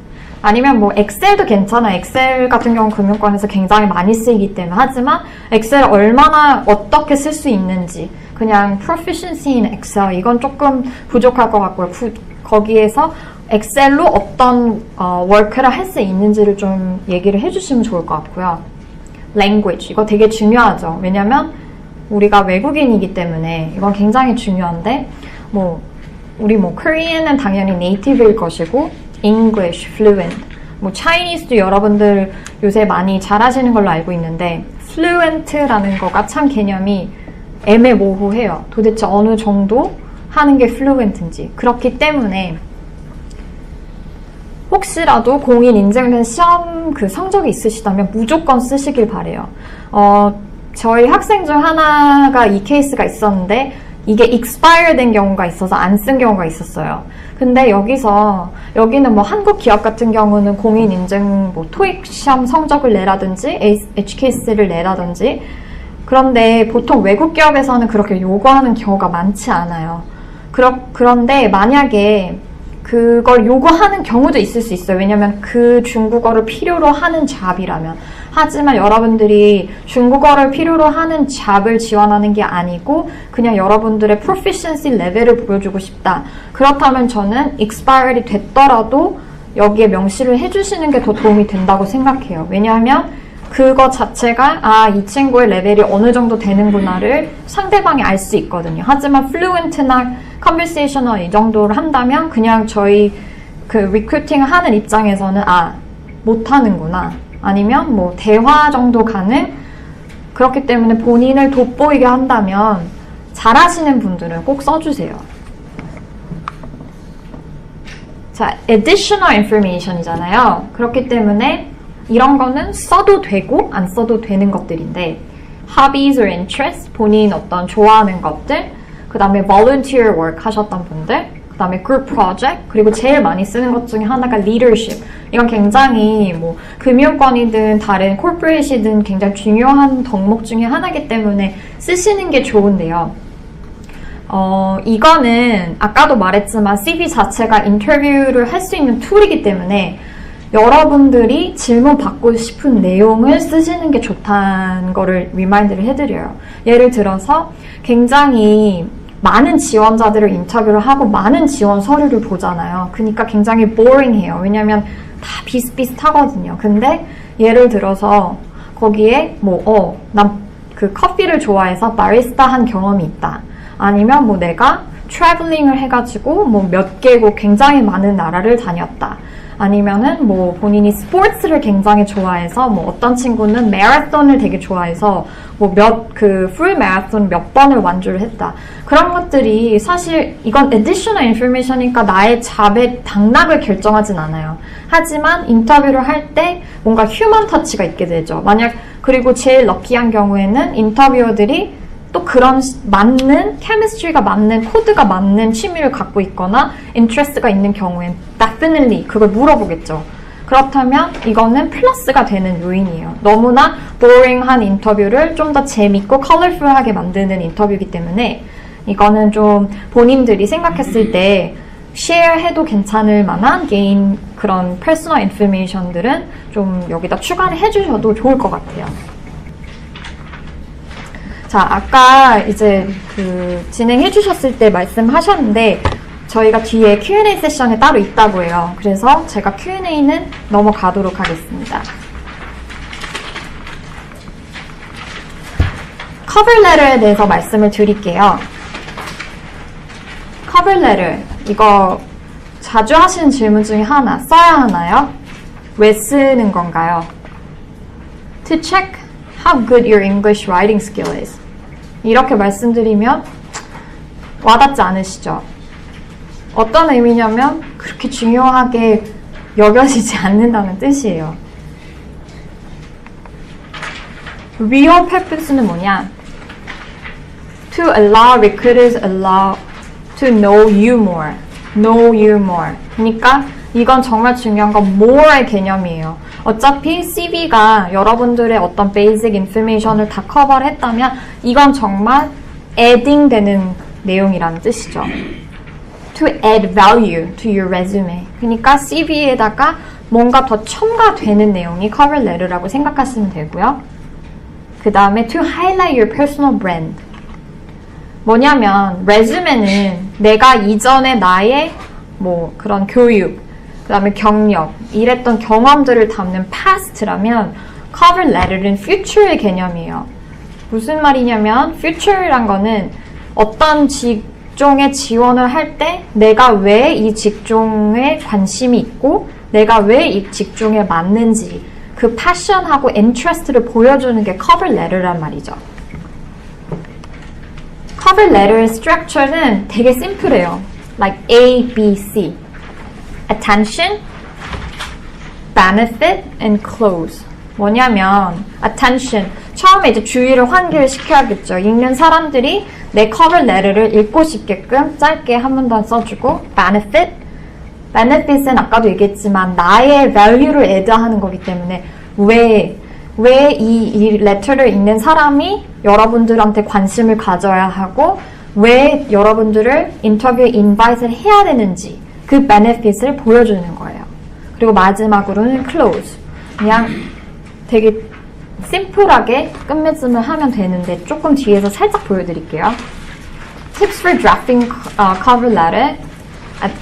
아니면 뭐 엑셀도 괜찮아. 엑셀 같은 경우 금융권에서 굉장히 많이 쓰이기 때문에. 하지만 엑셀을 얼마나 어떻게 쓸 수 있는지, 그냥 proficiency in Excel 이건 조금 부족할 것 같고요. 거기에서 엑셀로 어떤 워크를 할 수 있는지를 좀 얘기를 해주시면 좋을 것 같고요. language 이거 되게 중요하죠. 왜냐면 우리가 외국인이기 때문에 이건 굉장히 중요한데, 우리 Korean은 당연히 native일 것이고 English fluent, Chinese도 여러분들 요새 많이 잘하시는 걸로 알고 있는데 fluent라는 거가 참 개념이 애매모호해요. 도대체 어느 정도 하는 게 fluent인지. 그렇기 때문에 혹시라도 공인 인증된 시험 그 성적이 있으시다면 무조건 쓰시길 바래요. 저희 학생 중 하나가 이 케이스가 있었는데 이게 expire 된 경우가 있어서 안 쓴 경우가 있었어요. 근데 여기는 한국 기업 같은 경우는 공인 인증 토익 시험 성적을 내라든지 HKS를 내라든지, 그런데 보통 외국 기업에서는 그렇게 요구하는 경우가 많지 않아요. 그런데 만약에 그걸 요구하는 경우도 있을 수 있어요. 왜냐면 그 중국어를 필요로 하는 잡이라면. 하지만 여러분들이 중국어를 필요로 하는 잡을 지원하는 게 아니고 그냥 여러분들의 proficiency 레벨을 보여주고 싶다. 그렇다면 저는 expired이 됐더라도 여기에 명시를 해주시는 게 더 도움이 된다고 생각해요. 왜냐하면 그거 자체가 이 친구의 레벨이 어느 정도 되는구나를 상대방이 알 수 있거든요. 하지만 fluent나 conversational 이 정도를 한다면 그냥 저희 그 리크루팅 하는 입장에서는 못하는구나, 아니면 대화 정도 가능. 그렇기 때문에 본인을 돋보이게 한다면 잘하시는 분들은 꼭 써주세요. 자, additional information이잖아요. 그렇기 때문에 이런 거는 써도 되고 안 써도 되는 것들인데, hobbies or interests, 본인 어떤 좋아하는 것들, 그 다음에 volunteer work 하셨던 분들, 그 다음에 group project, 그리고 제일 많이 쓰는 것 중에 하나가 leadership. 이건 굉장히 금융권이든 다른 corporate이든 굉장히 중요한 덕목 중에 하나이기 때문에 쓰시는 게 좋은데요. 이거는 아까도 말했지만 CV 자체가 인터뷰를 할 수 있는 툴이기 때문에 여러분들이 질문 받고 싶은 내용을 쓰시는 게 좋다는 거를 리마인드를 해드려요. 예를 들어서 굉장히 많은 지원자들을 인터뷰를 하고 많은 지원 서류를 보잖아요. 그러니까 굉장히 boring해요. 왜냐면 다 비슷비슷하거든요. 근데 예를 들어서 거기에 난 그 커피를 좋아해서 바리스타 한 경험이 있다. 아니면 내가 트래블링을 해가지고 몇 개국 굉장히 많은 나라를 다녔다. 아니면은 본인이 스포츠를 굉장히 좋아해서 어떤 친구는 마라톤을 되게 좋아해서 풀 마라톤 몇 번을 완주를 했다. 그런 것들이 사실 이건 additional information이니까 나의 잡의 당락을 결정하진 않아요. 하지만 인터뷰를 할 때 뭔가 휴먼 터치가 있게 되죠. 그리고 제일 럭키한 경우에는 인터뷰어들이 또 그런 맞는 chemistry가 맞는 코드가 맞는 취미를 갖고 있거나 interest가 있는 경우엔 definitely 그걸 물어보겠죠. 그렇다면 이거는 플러스가 되는 요인이에요. 너무나 boring한 인터뷰를 좀 더 재밌고 컬러풀하게 만드는 인터뷰이기 때문에 이거는 좀 본인들이 생각했을 때 쉐어해도 괜찮을 만한 개인 그런 퍼스널 인포메이션들은 좀 여기다 추가를 해주셔도 좋을 것 같아요. 자, 아까 이제 진행해 주셨을 때 말씀하셨는데 저희가 뒤에 Q&A 세션이 따로 있다고 해요. 그래서 제가 Q&A는 넘어가도록 하겠습니다. 커버 레터에 대해서 말씀을 드릴게요. 커버 레터, 이거 자주 하시는 질문 중에 하나, 써야 하나요? 왜 쓰는 건가요? To check how good your English writing skill is. 이렇게 말씀드리면 와닿지 않으시죠? 어떤 의미냐면 그렇게 중요하게 여겨지지 않는다는 뜻이에요. Real purpose는 뭐냐? To allow recruiters to know you more. Know you more. 그러니까 이건 정말 중요한 건 more의 개념이에요. 어차피 CV가 여러분들의 어떤 basic information을 다 커버를 했다면 이건 정말 adding 되는 내용이라는 뜻이죠. to add value to your resume. 그러니까 CV에다가 뭔가 더 첨가되는 내용이 cover letter라고 생각하시면 되고요. 그 다음에 to highlight your personal brand. 뭐냐면 resume는 내가 이전에 나의 뭐 그런 교육, 그 다음에 경력, 일했던 경험들을 담는 past라면 cover letter는 future의 개념이에요. 무슨 말이냐면 future란 거는 어떤 직종에 지원을 할 때 내가 왜 이 직종에 관심이 있고 내가 왜 이 직종에 맞는지 그 passion하고 interest를 보여주는 게 cover letter란 말이죠. cover letter의 structure는 되게 심플해요. like A, B, C. attention, benefit, and close. 뭐냐면 attention, 처음에 이제 주의를 환기시켜야겠죠. 읽는 사람들이 내 cover letter를 읽고 싶게끔 짧게 한 문단 써주고 benefit은 아까도 얘기했지만 나의 value를 add하는 거기 때문에 왜 이 letter를 읽는 사람이 여러분들한테 관심을 가져야 하고 왜 여러분들을 인터뷰에 invite를 해야 되는지 그 benefit을 보여주는 거예요. 그리고 마지막으로는 close. 그냥 되게 심플하게 끝맺음을 하면 되는데 조금 뒤에서 살짝 보여드릴게요. Tips for drafting cover letter.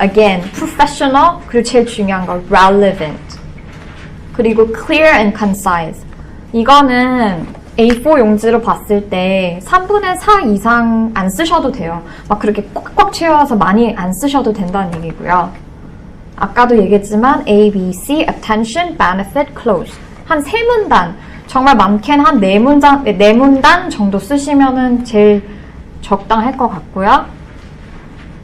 Again, professional. 그리고 제일 중요한 거 relevant. 그리고 clear and concise. 이거는 A4 용지로 봤을 때 3분의 4 이상 안 쓰셔도 돼요. 막 그렇게 꽉꽉 채워서 많이 안 쓰셔도 된다는 얘기고요. 아까도 얘기했지만 A, B, C, attention, benefit, close. 한 3문단, 정말 많게는 한 4문단 정도 쓰시면은 제일 적당할 것 같고요.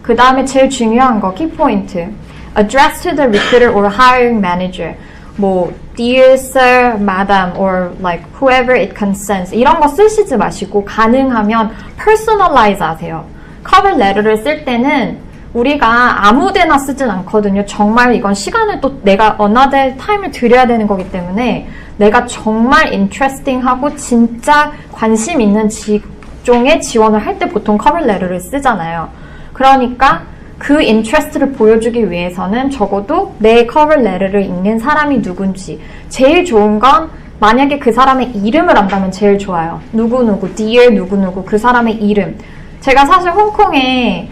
그 다음에 제일 중요한 거, 키포인트. Address to the recruiter or hiring manager. 뭐, dear sir, madam, or like whoever it concerns. 이런 거 쓰시지 마시고 가능하면 personalize 하세요. cover letter를 쓸 때는 우리가 아무데나 쓰진 않거든요. 정말 이건 시간을 또 내가 another time을 들여야 되는 거기 때문에 내가 정말 interesting하고 진짜 관심 있는 직종에 지원을 할 때 보통 cover letter를 쓰잖아요. 그러니까 그 interest를 보여주기 위해서는 적어도 내 cover letter를 읽는 사람이 누군지 제일 좋은 건 만약에 그 사람의 이름을 안다면 제일 좋아요. 누구누구, dear 누구누구 그 사람의 이름. 제가 사실 홍콩에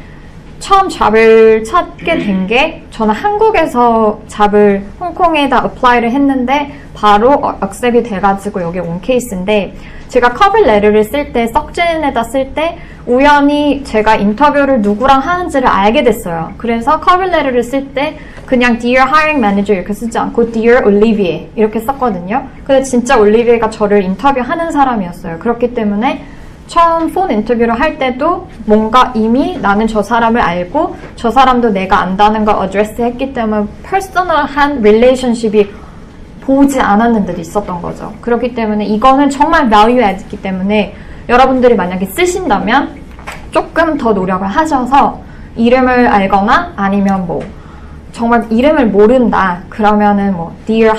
처음 잡을 찾게 된 게 저는 한국에서 잡을 홍콩에다 apply를 했는데 바로 accept이 돼가지고 여기 온 케이스인데 제가 cover letter를 쓸 때 석진에다 쓸 때 우연히 제가 인터뷰를 누구랑 하는지를 알게 됐어요. 그래서 cover letter를 쓸 때 그냥 Dear Hiring Manager 이렇게 쓰지 않고 Dear Olivier 이렇게 썼거든요. 근데 진짜 올리비에가 저를 인터뷰하는 사람이었어요. 그렇기 때문에 처음 폰 인터뷰를 할 때도 뭔가 이미 나는 저 사람을 알고 저 사람도 내가 안다는 걸 어드레스 했기 때문에 퍼스널한 릴레이션십이 보지 않았는데도 있었던 거죠. 그렇기 때문에 이거는 정말 value add이기 때문에 여러분들이 만약에 쓰신다면 조금 더 노력을 하셔서 이름을 알거나 아니면 뭐 정말 이름을 모른다 그러면은 뭐 Dear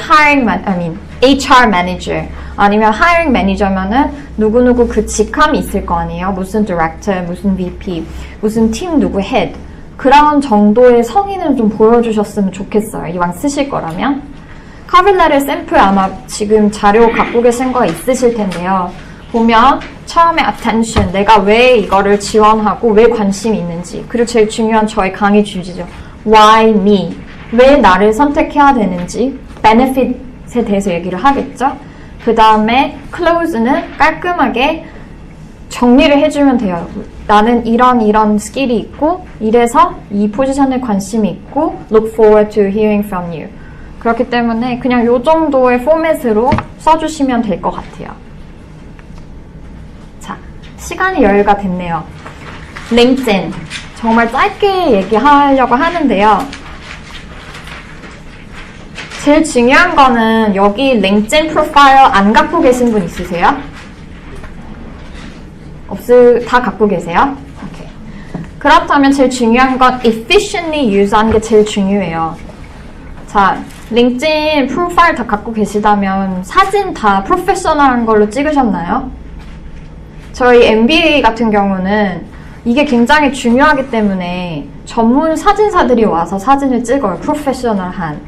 HR Manager 아니면 Hiring Manager면은 누구누구 그 직함이 있을 거 아니에요. 무슨 Director, 무슨 VP, 무슨 팀 누구 Head 그런 정도의 성인을 좀 보여주셨으면 좋겠어요. 이왕 쓰실 거라면. cover letter 샘플 아마 지금 자료 갖고 계신 거 있으실 텐데요. 보면 처음에 attention, 내가 왜 이거를 지원하고 왜 관심이 있는지 그리고 제일 중요한 저의 강의 주제죠. Why me? 왜 나를 선택해야 되는지 benefit에 대해서 얘기를 하겠죠. 그 다음에 close는 깔끔하게 정리를 해주면 돼요. 나는 이런 스킬이 있고 이래서 이 포지션에 관심이 있고 look forward to hearing from you. 그렇기 때문에 그냥 이 정도의 포맷으로 써주시면 될 것 같아요. 자, 시간이 여유가 됐네요. 링크드인 정말 짧게 얘기하려고 하는데요. 제일 중요한 거는 여기 링크드인 프로파일 안 갖고 계신 분 있으세요? 다 갖고 계세요? 오케이. 그렇다면 제일 중요한 건 efficiently use하는 게 제일 중요해요. 자, 링크드인 프로파일 다 갖고 계시다면 사진 다 프로페셔널한 걸로 찍으셨나요? 저희 MBA 같은 경우는 이게 굉장히 중요하기 때문에 전문 사진사들이 와서 사진을 찍어요. 프로페셔널한.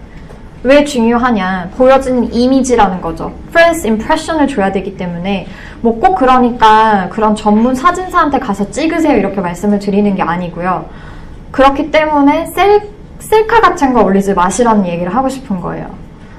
왜 중요하냐? 보여지는 이미지라는 거죠. First impression을 줘야 되기 때문에 뭐 꼭 그러니까 그런 전문 사진사한테 가서 찍으세요 이렇게 말씀을 드리는 게 아니고요. 그렇기 때문에 셀카 같은 거 올리지 마시라는 얘기를 하고 싶은 거예요.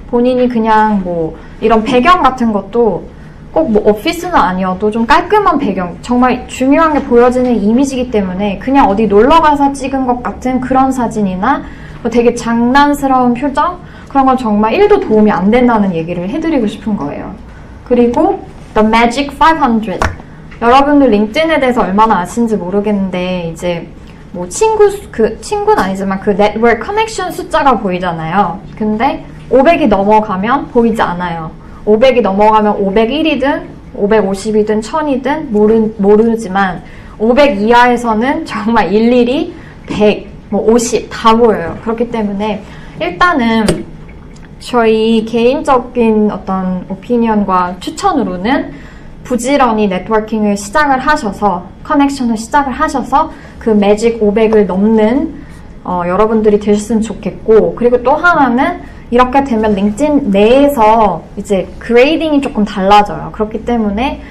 본인이 그냥 뭐 이런 배경 같은 것도 꼭 뭐 오피스는 아니어도 좀 깔끔한 배경, 정말 중요한 게 보여지는 이미지이기 때문에 그냥 어디 놀러 가서 찍은 것 같은 그런 사진이나 뭐 되게 장난스러운 표정, 그런 건 정말 1도 도움이 안 된다는 얘기를 해드리고 싶은 거예요. 그리고 The Magic 500. 여러분들 링크드인에 대해서 얼마나 아시는지 모르겠는데 이제 뭐 친구는 아니지만 그 네트워크 커넥션 숫자가 보이잖아요. 근데 500이 넘어가면 보이지 않아요. 500이 넘어가면 501이든 550이든 1000이든 모르지만 500 이하에서는 정말 일일이 100, 뭐 50 다 보여요. 그렇기 때문에 일단은 저희 개인적인 어떤 오피니언과 추천으로는 부지런히 네트워킹을 시작을 하셔서 커넥션을 시작을 하셔서 그 매직 500을 넘는 여러분들이 되셨으면 좋겠고, 그리고 또 하나는 이렇게 되면 링크드인 내에서 이제 그레이딩이 조금 달라져요. 그렇기 때문에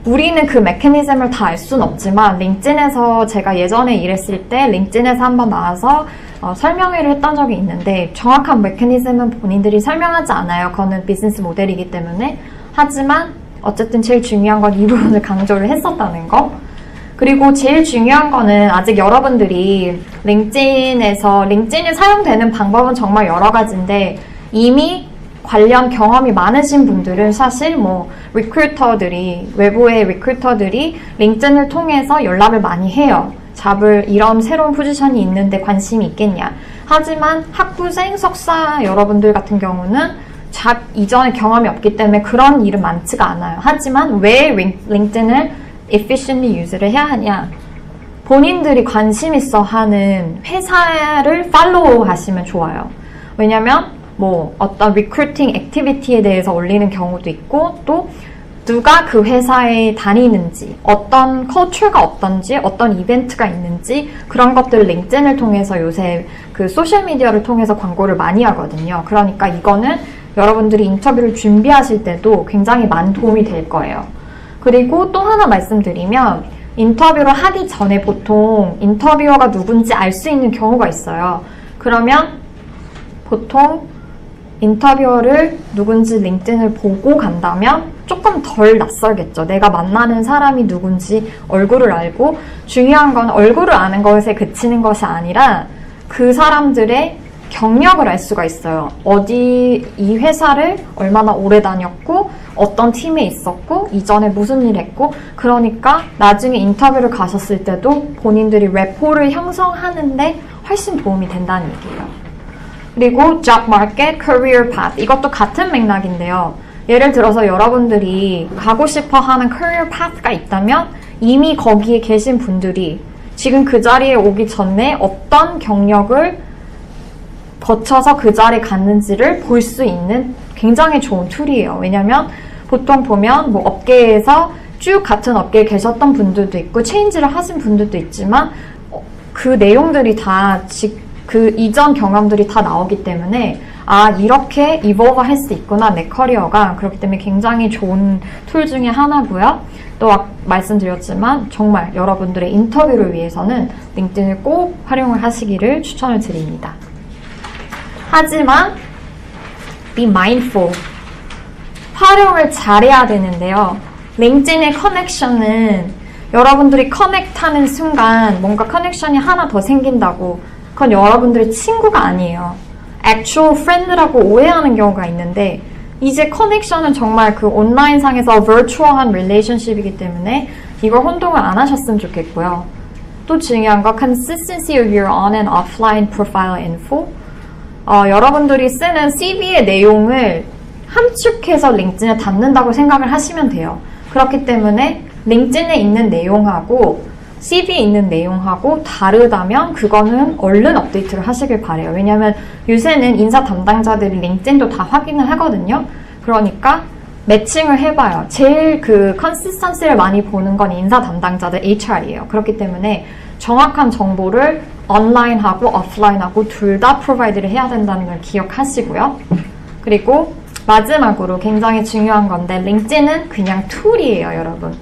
우리는 그 메커니즘을 다 알 수는 없지만 링크드인에서 제가 예전에 일했을 때 링크드인에서 한번 나와서 설명회를 했던 적이 있는데 정확한 메커니즘은 본인들이 설명하지 않아요. 그거는 비즈니스 모델이기 때문에. 하지만 어쨌든 제일 중요한 건 이 부분을 강조를 했었다는 거. 그리고 제일 중요한 거는 아직 여러분들이 링크드인에 사용되는 방법은 정말 여러 가지인데 이미 관련 경험이 많으신 분들은 사실 뭐 외부의 리크루터들이 링크드인을 통해서 연락을 많이 해요. 잡을 이런 새로운 포지션이 있는데 관심이 있겠냐. 하지만 학부생, 석사 여러분들 같은 경우는 잡 이전에 경험이 없기 때문에 그런 일은 많지가 않아요. 하지만 왜 링크드인을 efficiently 유즈를 해야 하냐? 본인들이 관심 있어 하는 회사를 팔로우 하시면 좋아요. 왜냐면 뭐 어떤 리크루팅 액티비티에 대해서 올리는 경우도 있고 또 누가 그 회사에 다니는지, 어떤 컬처가 어떤지, 어떤 이벤트가 있는지 그런 것들을 링크드인을 통해서 요새 그 소셜미디어를 통해서 광고를 많이 하거든요. 그러니까 이거는 여러분들이 인터뷰를 준비하실 때도 굉장히 많은 도움이 될 거예요. 그리고 또 하나 말씀드리면 인터뷰를 하기 전에 보통 인터뷰어가 누군지 알 수 있는 경우가 있어요. 그러면 보통 인터뷰어를 누군지 링크드인을 보고 간다면 조금 덜 낯설겠죠. 내가 만나는 사람이 누군지 얼굴을 알고, 중요한 건 얼굴을 아는 것에 그치는 것이 아니라 그 사람들의 경력을 알 수가 있어요. 이 회사를 얼마나 오래 다녔고 어떤 팀에 있었고 이전에 무슨 일 했고, 그러니까 나중에 인터뷰를 가셨을 때도 본인들이 레포를 형성하는데 훨씬 도움이 된다는 얘기예요. 그리고 job market, career path 이것도 같은 맥락인데요. 예를 들어서 여러분들이 가고 싶어 하는 career path가 있다면 이미 거기에 계신 분들이 지금 그 자리에 오기 전에 어떤 경력을 거쳐서 그 자리에 갔는지를 볼 수 있는 굉장히 좋은 툴이에요. 왜냐면 보통 보면 뭐 업계에서 쭉 같은 업계에 계셨던 분들도 있고 체인지를 하신 분들도 있지만 그 내용들이 다 그 이전 경험들이 다 나오기 때문에 아, 이렇게 이볼브 할 수 있구나, 내 커리어가. 그렇기 때문에 굉장히 좋은 툴 중에 하나고요. 또 말씀드렸지만 정말 여러분들의 인터뷰를 위해서는 링크드인을 꼭 활용을 하시기를 추천을 드립니다. 하지만 be mindful. 활용을 잘해야 되는데요. 링크드인의 커넥션은 여러분들이 커넥트하는 순간 뭔가 커넥션이 하나 더 생긴다고 그건 여러분들의 친구가 아니에요. actual friend라고 오해하는 경우가 있는데 이제 커넥션은 정말 그 온라인상에서 virtual한 relationship이기 때문에 이걸 혼동을 안 하셨으면 좋겠고요. 또 중요한 거 consistency of your on and offline profile info. 여러분들이 쓰는 CV의 내용을 함축해서 링크드인에 담는다고 생각을 하시면 돼요. 그렇기 때문에 링크드인에 있는 내용하고 CV에 있는 내용하고 다르다면 그거는 얼른 업데이트를 하시길 바래요. 왜냐하면 요새는 인사 담당자들이 링크드인도 다 확인을 하거든요. 그러니까 매칭을 해봐요. 제일 그 컨시스턴시를 많이 보는 건 인사 담당자들 HR이에요. 그렇기 때문에 정확한 정보를 온라인하고 오프라인하고 둘 다 프로바이드를 해야 된다는 걸 기억하시고요. 그리고 마지막으로 굉장히 중요한 건데 링크드인은 그냥 툴이에요, 여러분.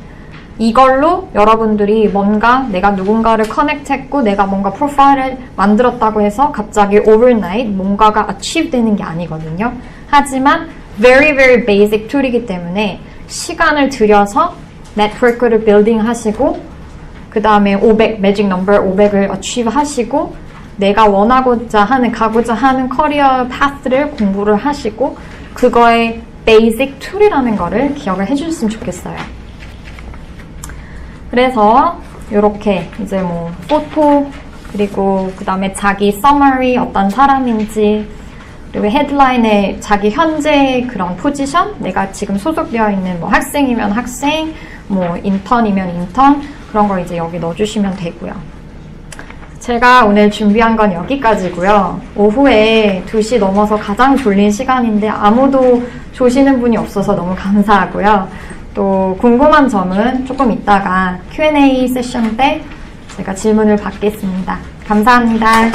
이걸로 여러분들이 뭔가 내가 누군가를 커넥트했고 내가 뭔가 프로파일을 만들었다고 해서 갑자기 overnight 뭔가가 achieve 되는 게 아니거든요. 하지만 very very basic 툴이기 때문에 시간을 들여서 네트워크를 빌딩 하시고 그 다음에 500, 매직 넘버 500을 achieve 하시고 내가 원하고자 하는, 가고자 하는 커리어 파스를 공부를 하시고 그거의 베이직 툴이라는 거를 기억을 해주셨으면 좋겠어요. 그래서 이렇게 이제 뭐 포토 그리고 그 다음에 자기 서머리 어떤 사람인지 그리고 헤드라인에 자기 현재 그런 포지션 내가 지금 소속되어 있는 뭐 학생이면 학생 뭐 인턴이면 인턴 그런 걸 이제 여기 넣어주시면 되고요. 제가 오늘 준비한 건 여기까지고요. 오후에 2시 넘어서 가장 졸린 시간인데 아무도 조시는 분이 없어서 너무 감사하고요. 또 궁금한 점은 조금 이따가 Q&A 세션 때 제가 질문을 받겠습니다. 감사합니다.